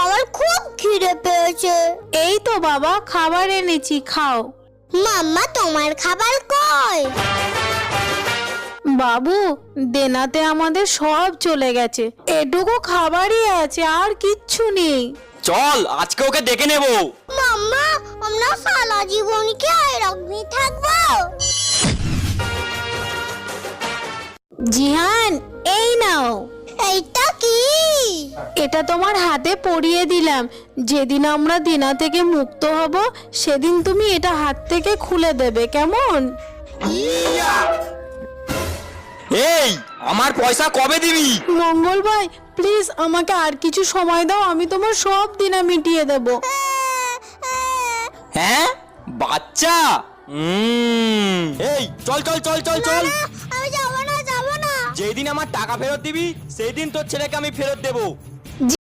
আমার খুব খিদে পেয়েছে। এই তো বাবা, খাবার এনেছি, খাও। মাম্মা, তোমার খাবার কই? বাবু, দেনাতে আমাদের সব চলে গেছে, এটুকু খাবারই আছে, আর কিচ্ছু নেই। চল আজকে ওকে ডেকে নেবো। মাম্মা, আমরা সারা জীবন কি এরকমই থাকবো? জিহান, এই নাও। এইটা কি? এটা তোমার হাতে পরিয়ে দিলাম, যেদিন আমরা দেনা থেকে মুক্ত হব সেদিন তুমি এটা হাত থেকে খুলে দেবে, কেমন? এই, আমার পয়সা কবে দিবি? মঙ্গল ভাই, প্লিজ আমাকে আর কিছু সময় দাও, আমি তোমার সব দেনা মিটিয়ে দেব। হ্যাঁ, বাচ্চা। এই চল চল চল চল চল। আমি যাবো না, যাবো না। যেদিন আমার টাকা ফেরত দিবি সেই দিন তোর ছেলেকে আমি ফেরত দেবো।